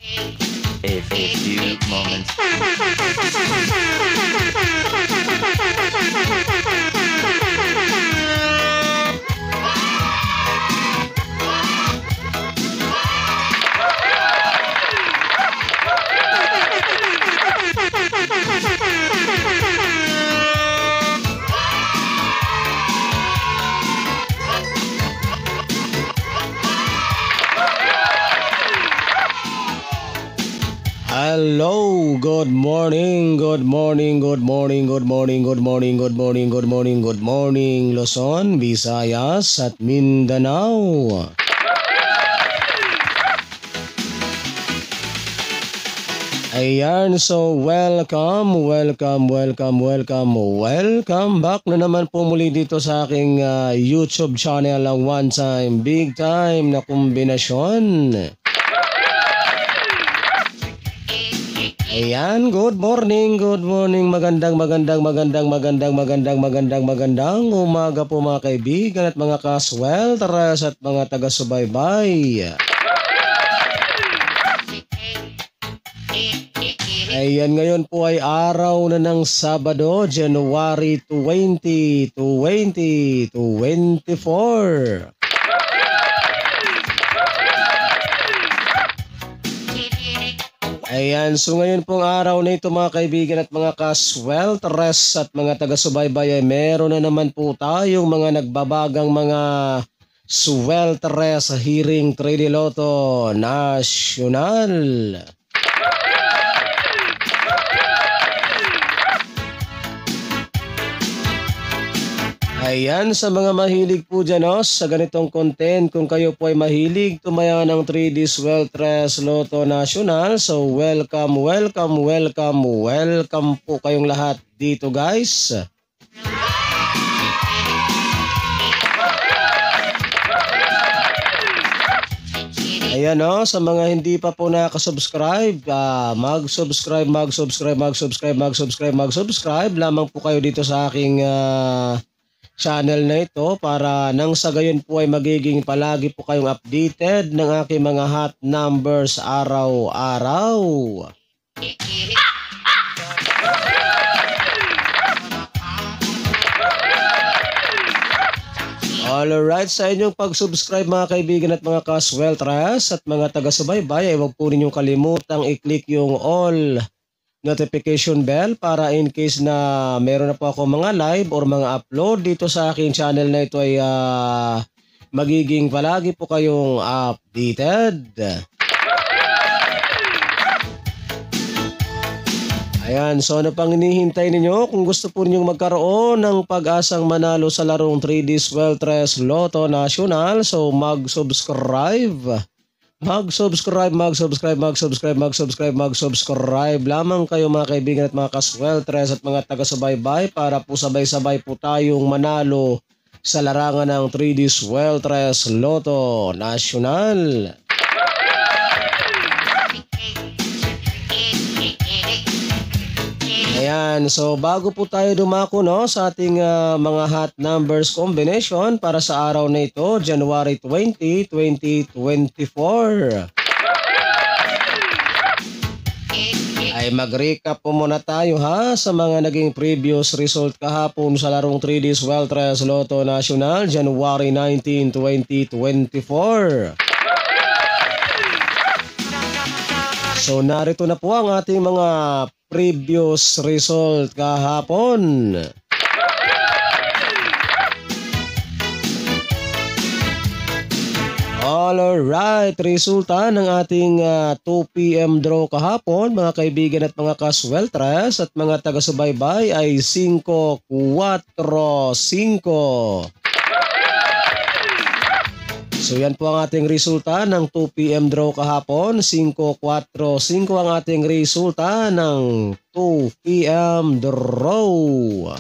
A few moments. Hello, good morning, good morning, good morning, good morning, good morning, good morning, good morning, good morning, Luzon, Visayas at Mindanao. Ayan, so welcome back na naman po muli dito sa aking YouTube channel, ang one time, big time na kombinasyon. Ayan, good morning, magandang umaga po mga kaibigan at mga kaswelteres at mga taga-subaybay. Ayan, ngayon po ay araw na ng Sabado, January 20, 2024. Ayan, so ngayon pong araw na ito mga kaibigan at mga kaswelteres at mga taga-subaybay ay meron na naman po tayong mga nagbabagang mga swelteres sa Hiring 3D Lotto National. Ayan, sa mga mahilig po dyan sa ganitong content, kung kayo po ay mahilig tumaya ng 3D Swelteres Lotto National, so welcome po kayong lahat dito guys. Ayan sa mga hindi pa po nakasubscribe, mag-subscribe lamang po kayo dito sa aking channel na ito para nang sa gayon po ay magiging palagi po kayong updated ng aking mga hot numbers araw-araw. Alright, sa inyong pag-subscribe mga kaibigan at mga kaswelteres at mga taga-subaybay ay huwag po ninyong kalimutang i-click yung all notification bell para in case na meron na po ako mga live or mga upload dito sa aking channel na ito ay magiging palagi po kayong updated. Ayan, so ano pang hinihintay ninyo? Kung gusto po ninyong magkaroon ng pag-asang manalo sa larong 3D Swelteres Lotto National, so mag-subscribe lamang kayo mga kaibigan at mga kaswelteres at mga taga-subaybay para po sabay-sabay po tayong manalo sa larangan ng 3D Swelteres Lotto National. Ayan, so bago po tayo dumako sa ating mga hot numbers combination para sa araw na ito, January 20, 2024. Ay mag-recap po muna tayo sa mga naging previous result kahapon sa larong 3D Swelteres Lotto National, January 19, 2024. So narito na po ang ating mga previous result kahapon. Alright, resulta ng ating 2 PM draw kahapon mga kaibigan at mga kaswelteres at mga taga-subaybay ay 5-4-5. So yan po ang ating resulta ng 2 PM draw kahapon, 5-4-5 ang ating resulta ng 2 PM draw.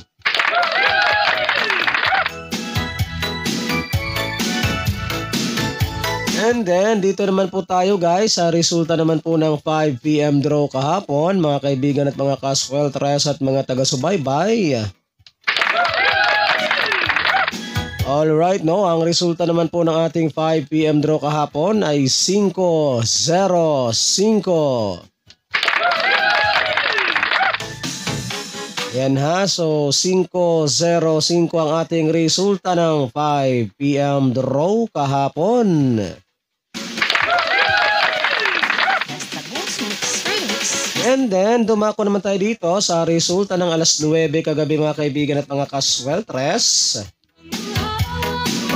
And then dito naman po tayo guys sa resulta naman po ng 5 PM draw kahapon mga kaibigan at mga kaswelteres at mga taga-subaybay. Alright, no? Ang resulta naman po ng ating 5 PM draw kahapon ay 5-0-5. Yan ha, so 5-0-5 ang ating resulta ng 5 PM draw kahapon. And then, dumako naman tayo dito sa resulta ng alas 9 kagabi mga kaibigan at mga kasweltres.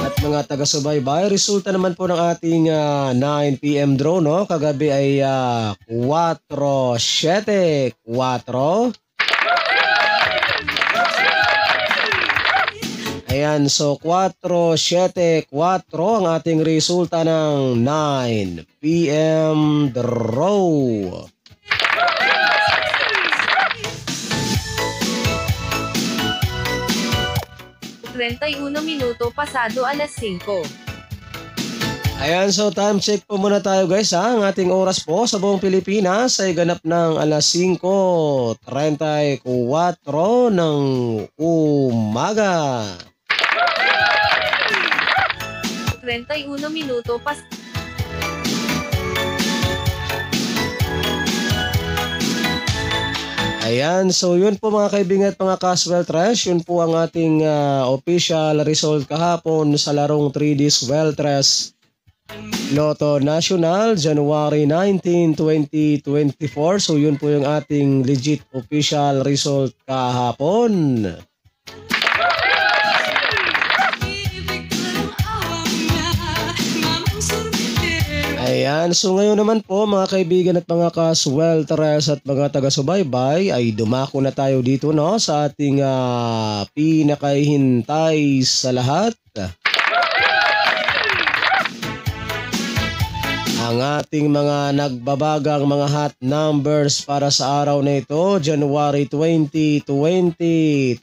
At mga taga-subaybay, resulta naman po ng ating 9 PM draw, no? Kagabi ay 4-7-4. Ayan, so 4-7-4 ang ating resulta ng 9 PM draw. Minuto pasado alas 5. Ayan, so time check po muna tayo guys ha. Ang ating oras po sa buong Pilipinas ay ganap ng alas 5:34 ng umaga. 31 minuto pas. Ayan, so yun po mga kaibigan at mga kasweltres, yun po ang ating official result kahapon sa larong 3D Sweltres Lotto National, January 19, 2024. So yun po yung ating legit official result kahapon. Ayan, so ngayon naman po mga kaibigan at mga kasweltres at mga taga-subaybay ay dumako na tayo dito no sa ating pinakahintay sa lahat. Ang ating mga nagbabagang mga hot numbers para sa araw na ito, January 20, 2024,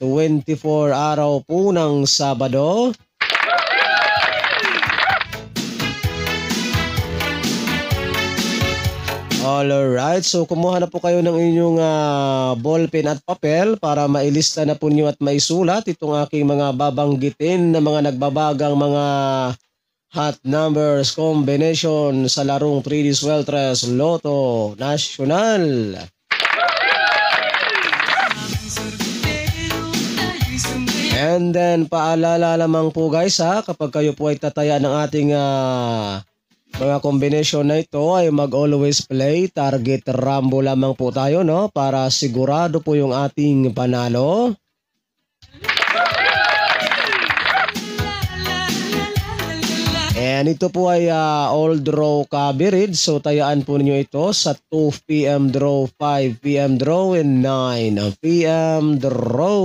araw po ng Sabado. Alright, so kumuha na po kayo ng inyong ballpen at papel para mailista na po niyo at maisulat itong aking mga babanggitin na mga nagbabagang mga hot numbers combination sa larong 3D Sweltres Lotto National. And then paalala lamang po guys kapag kayo po ay tataya ng ating mga combination na ito ay mag-always play target rambo lamang po tayo no para sigurado po yung ating panalo. And ito po ay all draw coverage, so tayaan po ninyo ito sa 2 PM draw, 5 PM draw, and 9 PM draw.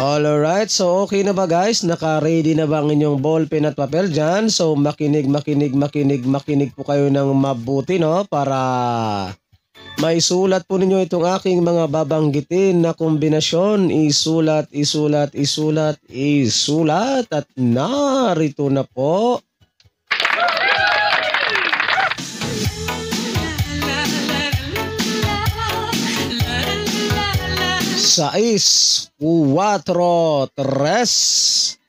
Alright, so okay na ba guys? Naka-ready na ba ang inyong ballpen at papel dyan? So makinig po kayo ng mabuti no para maisulat po ninyo itong aking mga babanggitin na kombinasyon. Isulat at narito na po. 6, 4, 3.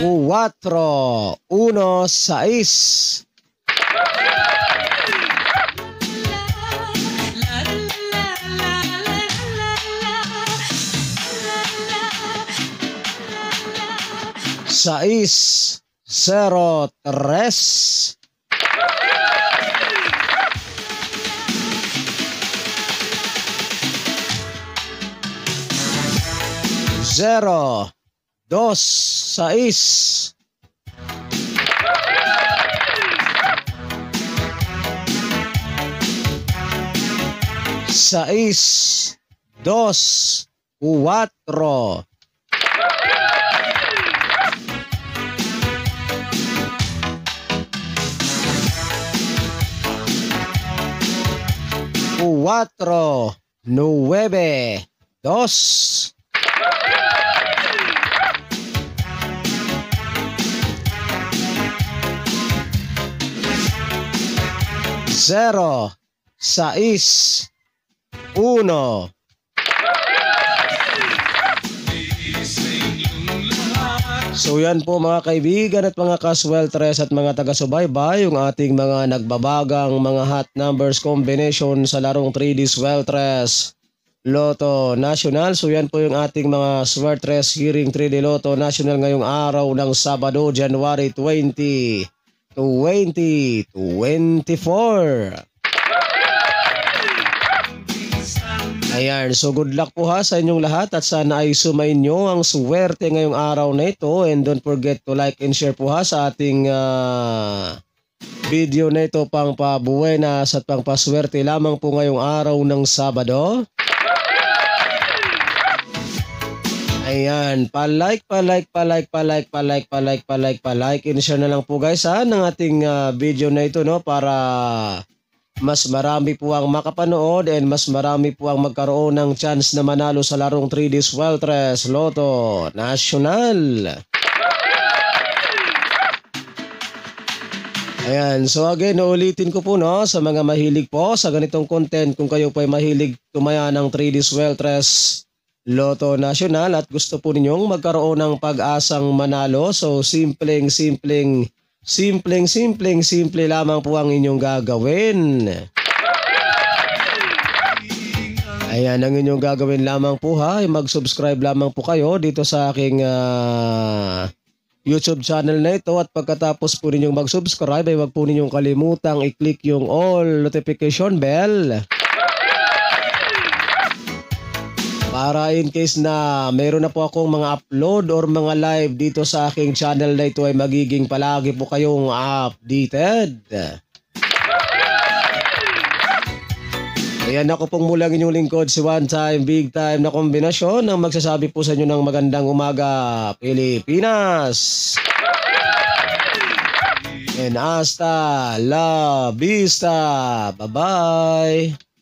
Cuatro, 1, 6. Sais, 0, 3. Zero, 2, 6. Sais, 2, 4. Cuatro, 9, 2. 1. So yan po mga kaibigan at mga kasweltres at mga taga-subaybay, yung ating mga nagbabagang mga hot numbers combination sa larong 3D Sweltres Lotto National. So yan po yung ating mga Sweltres Hearing 3D Lotto National ngayong araw ng Sabado, January 20, 2024. Ayan, so good luck po ha sa inyong lahat at sana ay sumainyo ang swerte ngayong araw na ito, and don't forget to like and share po ha sa ating video na ito, pang pabuenas at pang paswerte lamang po ngayong araw ng Sabado. Ayan, pa-like and share na lang po guys ha ng ating video na ito, no, para mas marami po ang makapanood and mas marami po ang magkaroon ng chance na manalo sa larong 3D Sweltres Lotto National. Ayan, so again, uulitin ko po, no, sa mga mahilig po sa ganitong content, kung kayo po ay mahilig tumaya ng 3D Sweltres Lotto National at gusto po ninyong magkaroon ng pag-asang manalo, so simple lamang po ang inyong gagawin. Ayan, ang inyong gagawin lamang po ha, ay mag-subscribe lamang po kayo dito sa aking YouTube channel na ito, at pagkatapos po ninyong mag-subscribe ay wag po ninyong kalimutang i-click yung all notification bell para in case na meron na po akong mga upload or mga live dito sa aking channel na ito ay magiging palagi po kayong updated. Ayan, ako pong mulang inyong lingkod, si One Time Big Time na kombinasyon ng magsasabi po sa inyo ng magandang umaga, Pilipinas. And hasta la vista. Bye-bye.